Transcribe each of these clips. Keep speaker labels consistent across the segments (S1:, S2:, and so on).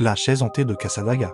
S1: La chaise hantée de Casadaga.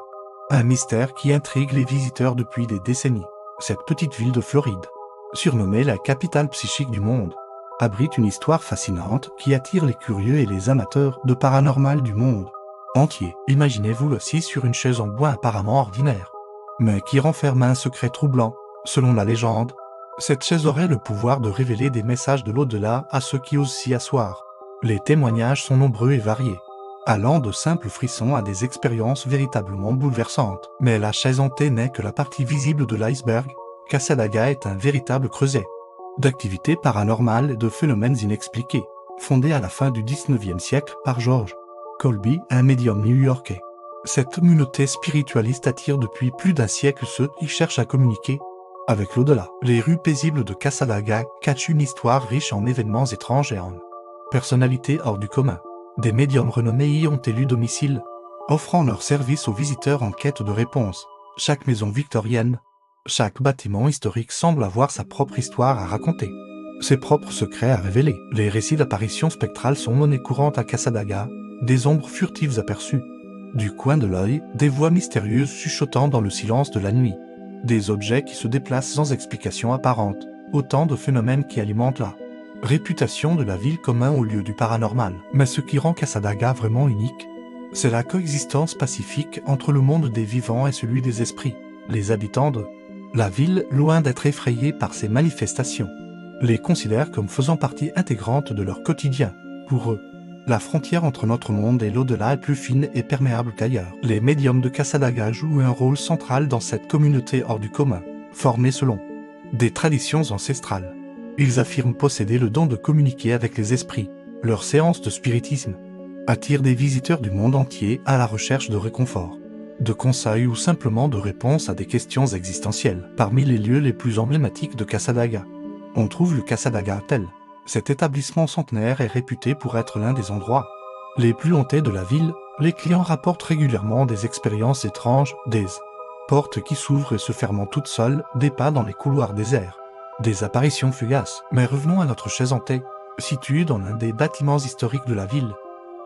S1: Un mystère qui intrigue les visiteurs depuis des décennies. Cette petite ville de Floride, surnommée la capitale psychique du monde, abrite une histoire fascinante qui attire les curieux et les amateurs de paranormal du monde entier. Imaginez-vous assis sur une chaise en bois apparemment ordinaire, mais qui renferme un secret troublant. Selon la légende, cette chaise aurait le pouvoir de révéler des messages de l'au-delà à ceux qui osent s'y asseoir. Les témoignages sont nombreux et variés, allant de simples frissons à des expériences véritablement bouleversantes. Mais la chaise hantée n'est que la partie visible de l'iceberg. Casadaga est un véritable creuset d'activités paranormales et de phénomènes inexpliqués, fondé à la fin du 19e siècle par George Colby, un médium new-yorkais. Cette communauté spiritualiste attire depuis plus d'un siècle ceux qui cherchent à communiquer avec l'au-delà. Les rues paisibles de Casadaga cachent une histoire riche en événements étranges et en personnalités hors du commun. Des médiums renommés y ont élu domicile, offrant leur service aux visiteurs en quête de réponses. Chaque maison victorienne, chaque bâtiment historique semble avoir sa propre histoire à raconter, ses propres secrets à révéler. Les récits d'apparitions spectrales sont monnaie courante à Casadaga, des ombres furtives aperçues du coin de l'œil, des voix mystérieuses chuchotant dans le silence de la nuit, des objets qui se déplacent sans explication apparente, autant de phénomènes qui alimentent la réputation de la ville comme un haut lieu du paranormal. Mais ce qui rend Casadaga vraiment unique, c'est la coexistence pacifique entre le monde des vivants et celui des esprits. Les habitants de la ville, loin d'être effrayés par ces manifestations, les considèrent comme faisant partie intégrante de leur quotidien. Pour eux, la frontière entre notre monde et l'au-delà est plus fine et perméable qu'ailleurs. Les médiums de Casadaga jouent un rôle central dans cette communauté hors du commun, formée selon des traditions ancestrales. Ils affirment posséder le don de communiquer avec les esprits. Leurs séances de spiritisme attirent des visiteurs du monde entier à la recherche de réconfort, de conseils ou simplement de réponses à des questions existentielles. Parmi les lieux les plus emblématiques de Casadaga, on trouve le Casadaga Hotel. Cet établissement centenaire est réputé pour être l'un des endroits les plus hantés de la ville. Les clients rapportent régulièrement des expériences étranges, des portes qui s'ouvrent et se ferment toutes seules, des pas dans les couloirs déserts, des apparitions fugaces. Mais revenons à notre chaise hantée, située dans l'un des bâtiments historiques de la ville.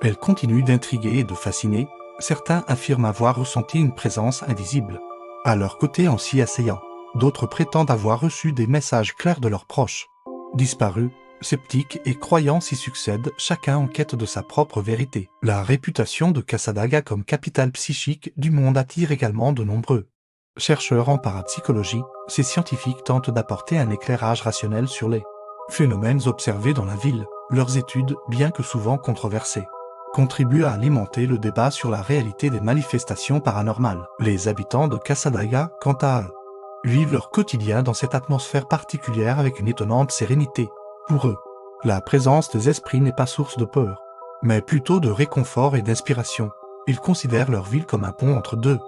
S1: Elle continue d'intriguer et de fasciner. Certains affirment avoir ressenti une présence invisible à leur côté en s'y asseyant. D'autres prétendent avoir reçu des messages clairs de leurs proches disparus. Sceptiques et croyants s'y succèdent, chacun en quête de sa propre vérité. La réputation de Casadaga comme capitale psychique du monde attire également de nombreux chercheurs en parapsychologie. Ces scientifiques tentent d'apporter un éclairage rationnel sur les phénomènes observés dans la ville. Leurs études, bien que souvent controversées, contribuent à alimenter le débat sur la réalité des manifestations paranormales. Les habitants de Casadaga, quant à eux, vivent leur quotidien dans cette atmosphère particulière avec une étonnante sérénité. Pour eux, la présence des esprits n'est pas source de peur, mais plutôt de réconfort et d'inspiration. Ils considèrent leur ville comme un pont entre deux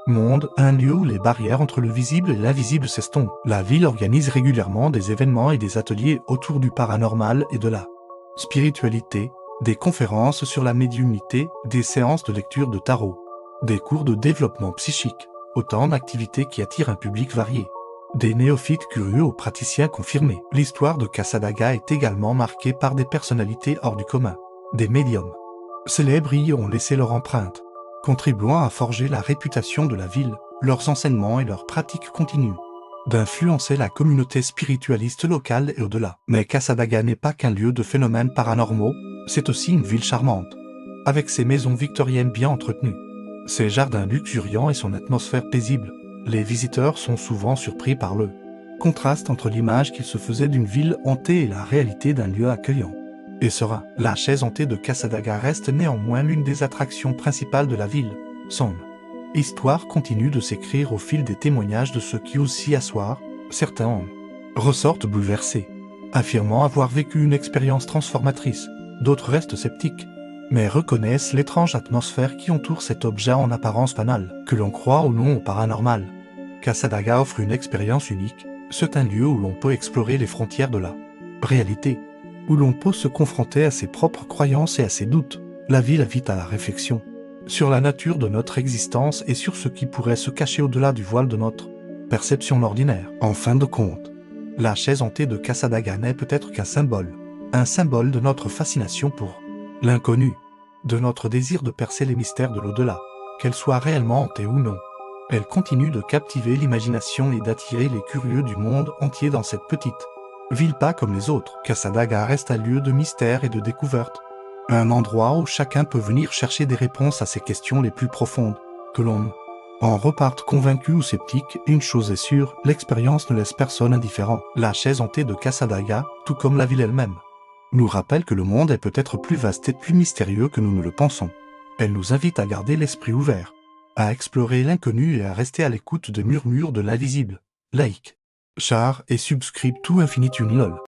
S1: mondes, un lieu où les barrières entre le visible et l'invisible s'estompent. La ville organise régulièrement des événements et des ateliers autour du paranormal et de la spiritualité, des conférences sur la médiumnité, des séances de lecture de tarot, des cours de développement psychique, autant d'activités qui attirent un public varié. Des néophytes curieux aux praticiens confirmés. L'histoire de Casadaga est également marquée par des personnalités hors du commun. Des médiums célèbres y ont laissé leur empreinte, contribuant à forger la réputation de la ville. Leurs enseignements et leurs pratiques continuent d'influencer la communauté spiritualiste locale et au-delà. Mais Casadaga n'est pas qu'un lieu de phénomènes paranormaux, c'est aussi une ville charmante, avec ses maisons victoriennes bien entretenues, ses jardins luxuriants et son atmosphère paisible. Les visiteurs sont souvent surpris par le contraste entre l'image qu'ils se faisaient d'une ville hantée et la réalité d'un lieu accueillant et serein. La chaise hantée de Casadaga reste néanmoins l'une des attractions principales de la ville. Son histoire continue de s'écrire au fil des témoignages de ceux qui osent s'y asseoir. Certains en ressortent bouleversés, affirmant avoir vécu une expérience transformatrice. D'autres restent sceptiques, mais reconnaissent l'étrange atmosphère qui entoure cet objet en apparence banal. Que l'on croit ou non au paranormal, Casadaga offre une expérience unique. C'est un lieu où l'on peut explorer les frontières de la réalité, où l'on peut se confronter à ses propres croyances et à ses doutes. La ville invite à la réflexion sur la nature de notre existence et sur ce qui pourrait se cacher au-delà du voile de notre perception ordinaire. En fin de compte, la chaise hantée de Casadaga n'est peut-être qu'un symbole de notre fascination pour l'inconnu, de notre désir de percer les mystères de l'au-delà. qu'elle soit réellement hantée ou non. Elle continue de captiver l'imagination et d'attirer les curieux du monde entier dans cette petite ville pas comme les autres. Kasadaga reste un lieu de mystère et de découverte. Un endroit où chacun peut venir chercher des réponses à ses questions les plus profondes. Que l'on en reparte convaincu ou sceptique, une chose est sûre, l'expérience ne laisse personne indifférent. La chaise hantée de Kasadaga, tout comme la ville elle-même, nous rappelle que le monde est peut-être plus vaste et plus mystérieux que nous ne le pensons. Elle nous invite à garder l'esprit ouvert, à explorer l'inconnu et à rester à l'écoute des murmures de l'invisible. Like, share et subscribe to Infinite Unilol.